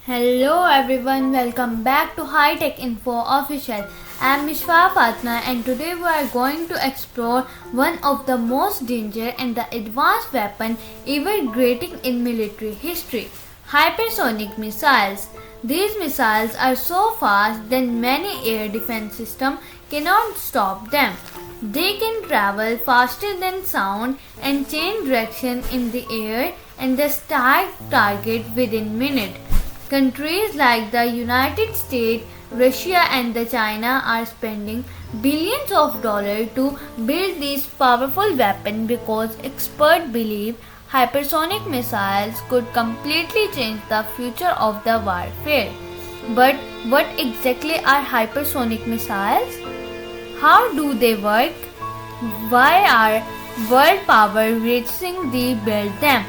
Hello everyone, welcome back to High Tech Info Official. I am Mishwa Fatna and today we are going to explore one of the most dangerous and the advanced weapon ever created in military history, hypersonic missiles. These missiles are so fast that many air defense systems cannot stop them. They can travel faster than sound and change direction in the air and strike target within minutes. Countries like the United States, Russia and China are spending billions of dollars to build these powerful weapons because experts believe hypersonic missiles could completely change the future of the warfare. But what exactly are hypersonic missiles? How do they work? Why are world power racing to build them?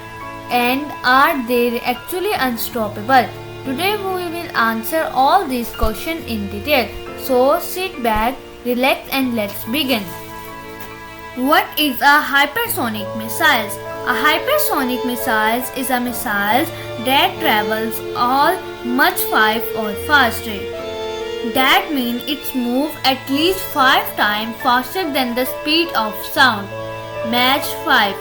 And are they actually unstoppable? Today we will answer all these questions in detail. So sit back, relax and let's begin. What is a hypersonic missile? A hypersonic missile is a missile that travels all much 5 or faster. That means it moves at least 5 times faster than the speed of sound. Match 5.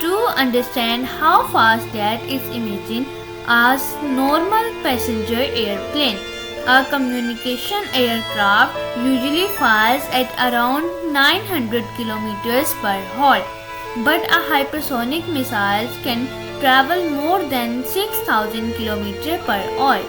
To understand how fast that is, imagine a normal passenger airplane. A communication aircraft usually flies at around 900 km per hour, but a hypersonic missile can travel more than 6,000 km per hour,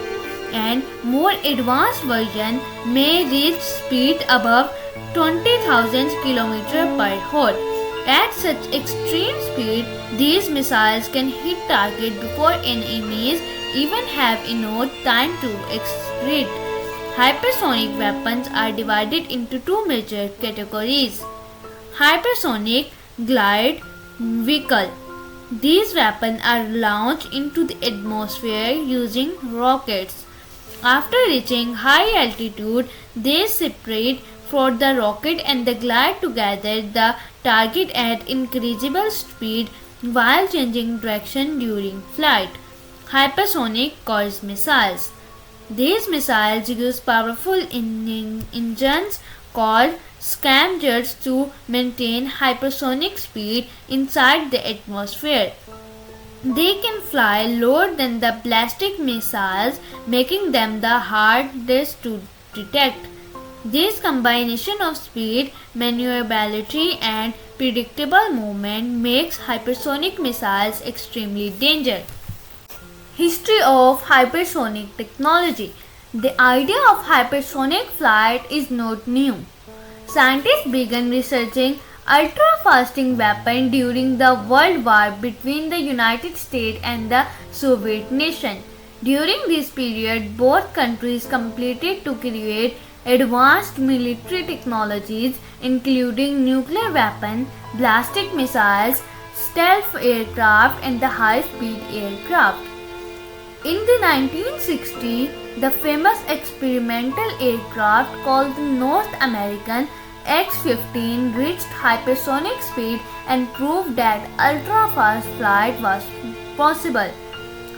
and more advanced version may reach speed above 20,000 km per hour. At such extreme speed, these missiles can hit target before enemies even have enough time to retreat. Hypersonic weapons are divided into two major categories. Hypersonic glide vehicle. These weapons are launched into the atmosphere using rockets. After reaching high altitude, they separate for the rocket and glide together the target at increasable speed while changing direction during flight. Hypersonic cruise missiles. These missiles use powerful engines called scramjets to maintain hypersonic speed inside the atmosphere. They can fly lower than the ballistic missiles, making them the hardest to detect. This combination of speed, maneuverability and predictable movement makes hypersonic missiles extremely dangerous. History of hypersonic technology. The idea of hypersonic flight is not new. Scientists began researching ultra-fasting weapons during the World War between the United States and the Soviet nation. During this period, both countries competed to create advanced military technologies including nuclear weapons, ballistic missiles, stealth aircraft and the high-speed aircraft. In the 1960s, the famous experimental aircraft called the North American X-15 reached hypersonic speed and proved that ultra-fast flight was possible.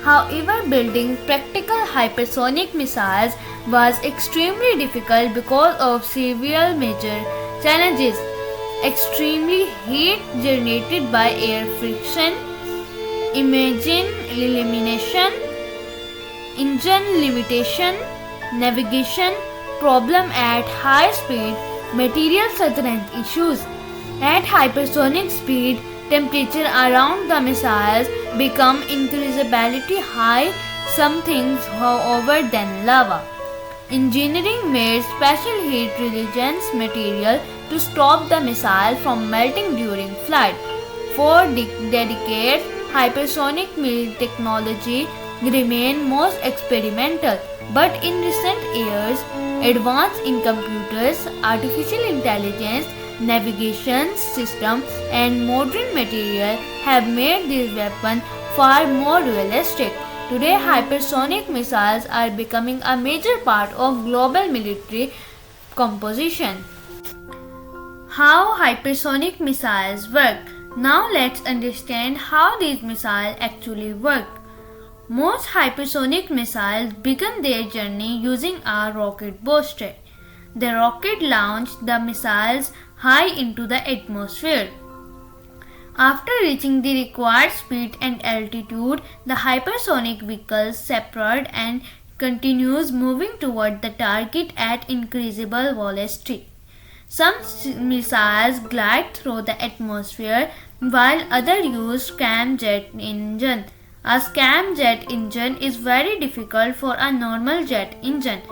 However, building practical hypersonic missiles was extremely difficult because of several major challenges. Extremely heat generated by air friction, engine limitation, navigation problem at high speed, material strength issues. At hypersonic speed, temperature around the missiles become increasingly high, some things hotter than lava. Engineering made special heat resistant material to stop the missile from melting during flight. For decades, hypersonic technology remained most experimental, but in recent years, advances in computers, artificial intelligence, navigation systems and modern material have made these weapons far more realistic. Today, hypersonic missiles are becoming a major part of global military composition. How hypersonic missiles work. Now let's understand how these missiles actually work. Most hypersonic missiles begin their journey using a rocket booster. The rocket launched the missiles high into the atmosphere. After reaching the required speed and altitude, the hypersonic vehicle separates and continues moving toward the target at increasable velocity. Some missiles glide through the atmosphere while others use scramjet engine. A scramjet engine is very difficult for a normal jet engine.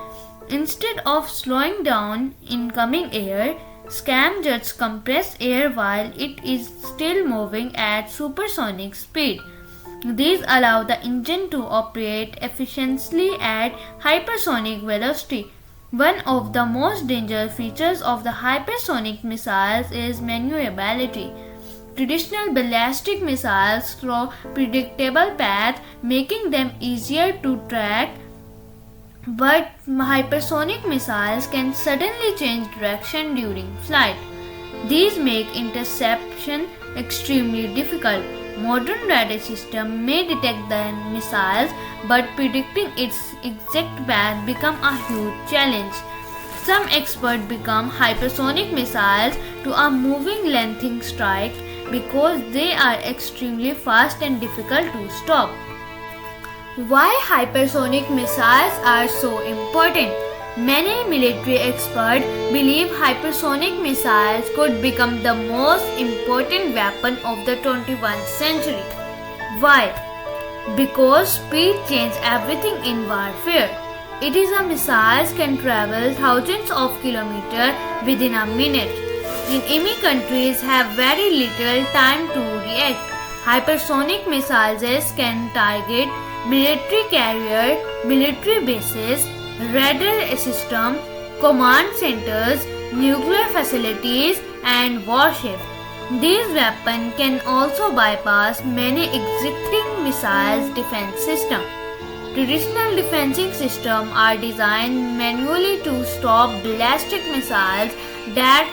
Instead of slowing down incoming air, scramjets compress air while it is still moving at supersonic speed. These allow the engine to operate efficiently at hypersonic velocity. One of the most dangerous features of the hypersonic missiles is maneuverability. Traditional ballistic missiles follow predictable paths, making them easier to track, but hypersonic missiles can suddenly change direction during flight. These make interception extremely difficult. Modern radar systems may detect the missiles, but predicting its exact path becomes a huge challenge. Some experts become hypersonic missiles to a moving lengthening strike because they are extremely fast and difficult to stop. Why hypersonic missiles are so important? Many military experts believe hypersonic missiles could become the most important weapon of the 21st century. Why? Because speed changes everything in warfare. It is a missiles can travel thousands of kilometers within a minute. Enemy countries have very little time to react. Hypersonic missiles can target military carrier, military bases, radar systems, command centers, nuclear facilities, and warships. These weapons can also bypass many existing missiles defense systems. Traditional defensive systems are designed manually to stop ballistic missiles that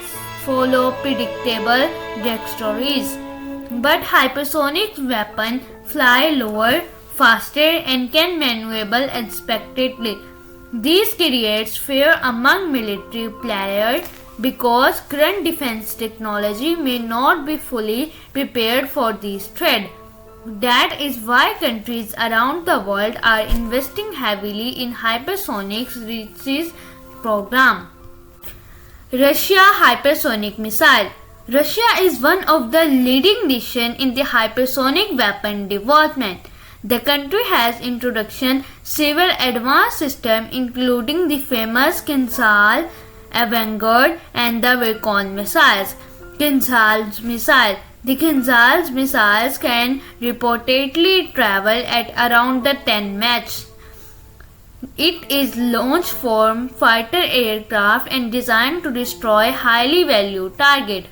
follow predictable trajectories. But hypersonic weapons fly lower, faster, and can maneuver unexpectedly. This creates fear among military players because current defense technology may not be fully prepared for these threats. That is why countries around the world are investing heavily in hypersonic research program. Russia hypersonic missile. Russia is one of the leading nations in the hypersonic weapon development. The country has introduced several advanced systems including the famous Kinzhal, Avangard and the Virkon missiles. Kinzhal's missile. The Kinzhal's missiles can reportedly travel at around the 10 Mach. It is launched from fighter aircraft and designed to destroy highly valued targets.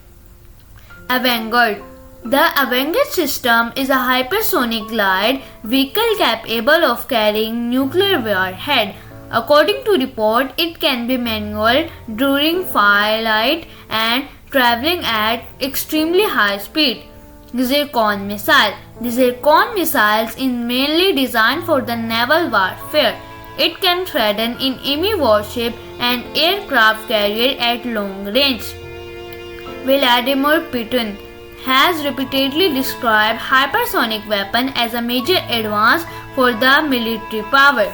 Avangard. The Avangard system is a hypersonic glide vehicle capable of carrying nuclear warhead. According to report, it can be manual during flight and traveling at extremely high speed. Zircon missile. The Zircon missile is mainly designed for the naval warfare. It can threaten enemy warship and aircraft carrier at long range. Vladimir Putin has repeatedly described hypersonic weapon as a major advance for the military power.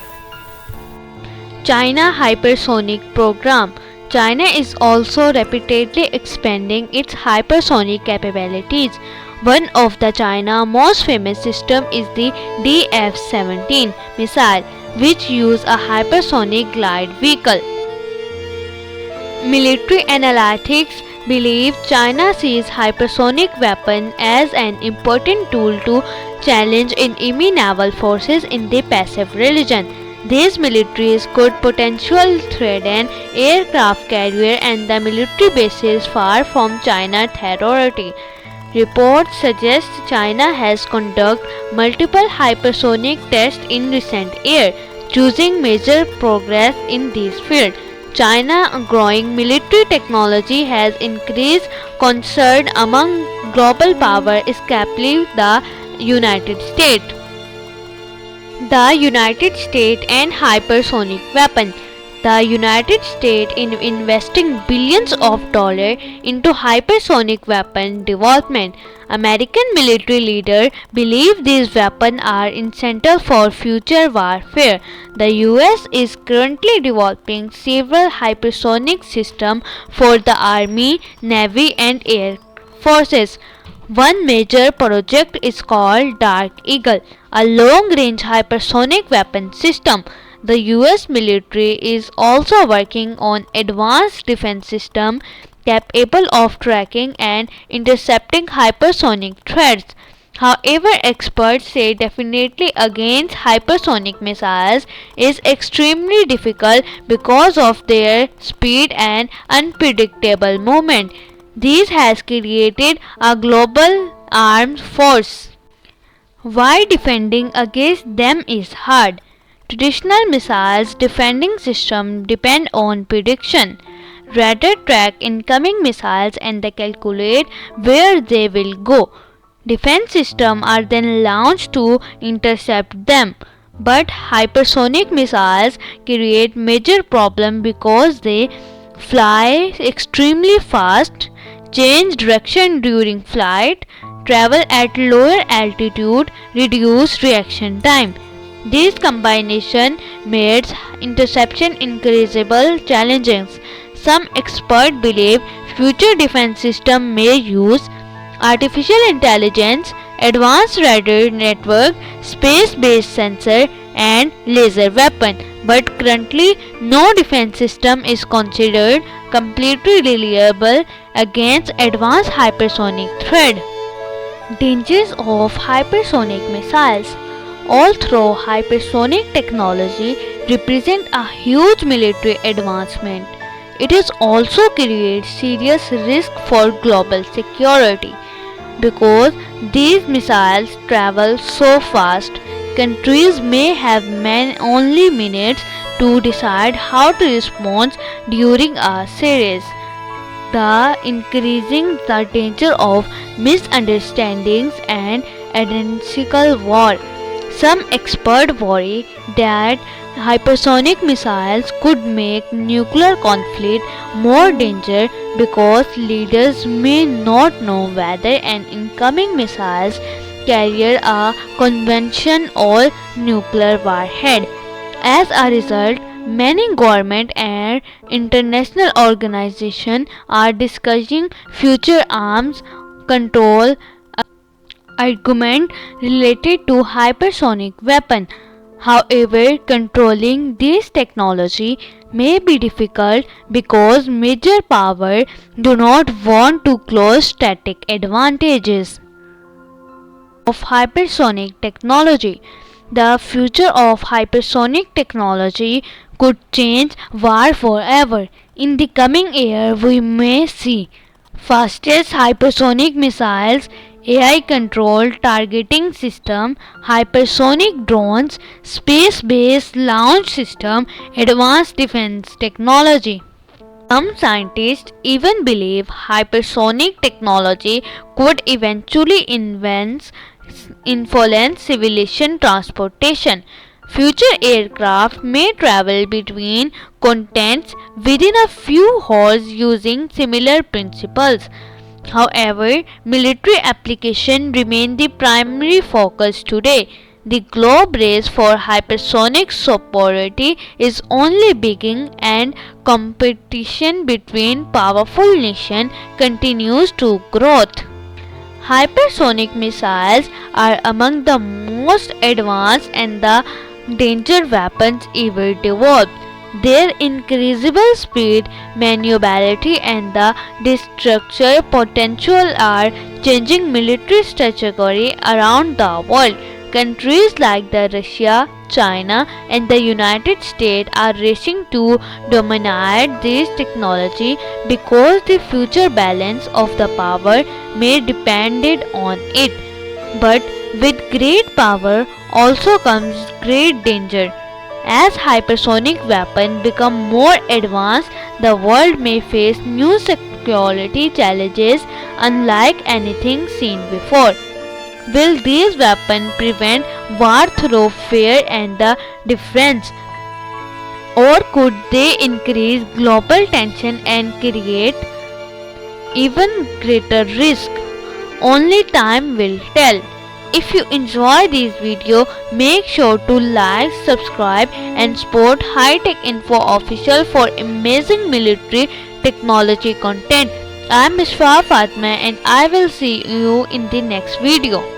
China Hypersonic Program. China is also repeatedly expanding its hypersonic capabilities. One of the China's most famous systems is the DF-17 missile, which uses a hypersonic glide vehicle. Military analytics believe China sees hypersonic weapons as an important tool to challenge enemy naval forces in the Pacific region. These militaries could potentially threaten aircraft carrier and the military bases far from China's territory. Reports suggest China has conducted multiple hypersonic tests in recent years, choosing major progress in this field. China's growing military technology has increased concern among global powers, especially the United States. The United States and hypersonic weapon. The United States is investing billions of dollars into hypersonic weapon development. American military leaders believe these weapons are essential for future warfare. The US is currently developing several hypersonic systems for the Army, Navy, and Air Forces. One major project is called Dark Eagle, a long-range hypersonic weapon system. The US military is also working on advanced defense systems capable of tracking and intercepting hypersonic threats. However, experts say definitely against hypersonic missiles is extremely difficult because of their speed and unpredictable movement. This has created a global armed force. Why defending against them is hard. Traditional missiles defending systems depend on prediction. Radar track incoming missiles and they calculate where they will go. Defense systems are then launched to intercept them. But hypersonic missiles create major problems because they fly extremely fast, change direction during flight, travel at lower altitude, reduce reaction time. This combination makes interception increasingly challenging. Some experts believe future defense systems may use artificial intelligence, advanced radar network, space-based sensor, and laser weapon. But currently, no defense system is considered completely reliable against advanced hypersonic threat. Dangers of hypersonic missiles. Although hypersonic technology represents a huge military advancement, it is also creates serious risk for global security. Because these missiles travel so fast, countries may have only minutes to decide how to respond during a series, the increasing the danger of misunderstandings and identical war. Some experts worry that hypersonic missiles could make nuclear conflict more dangerous because leaders may not know whether an incoming missile carrier a conventional or nuclear warhead. As a result, many government and international organizations are discussing future arms control argument related to hypersonic weapon. However, controlling this technology may be difficult because major powers do not want to close static advantages of hypersonic technology. The future of hypersonic technology could change war forever. In the coming year, we may see fastest hypersonic missiles, AI controlled targeting system, hypersonic drones, space-based launch system, advanced defense technology. Some scientists even believe hypersonic technology could eventually influence civilization transportation. Future aircraft may travel between continents within a few hours using similar principles. However, military applications remain the primary focus today. The global race for hypersonic superiority is only beginning and competition between powerful nations continues to grow. Hypersonic missiles are among the most advanced and the dangerous weapons ever developed. Their incredible speed, maneuverability, and the destructive potential are changing military strategy around the world. Countries like Russia, China, and the United States are racing to dominate this technology because the future balance of the power may depend on it. But with great power also comes great danger. As hypersonic weapons become more advanced, the world may face new security challenges unlike anything seen before. Will these weapons prevent war through fear and the difference? Or could they increase global tension and create even greater risk? Only time will tell. If you enjoy this video, make sure to like, subscribe and support High Tech Info Official for amazing military technology content. I am Mishwa Fatma and I will see you in the next video.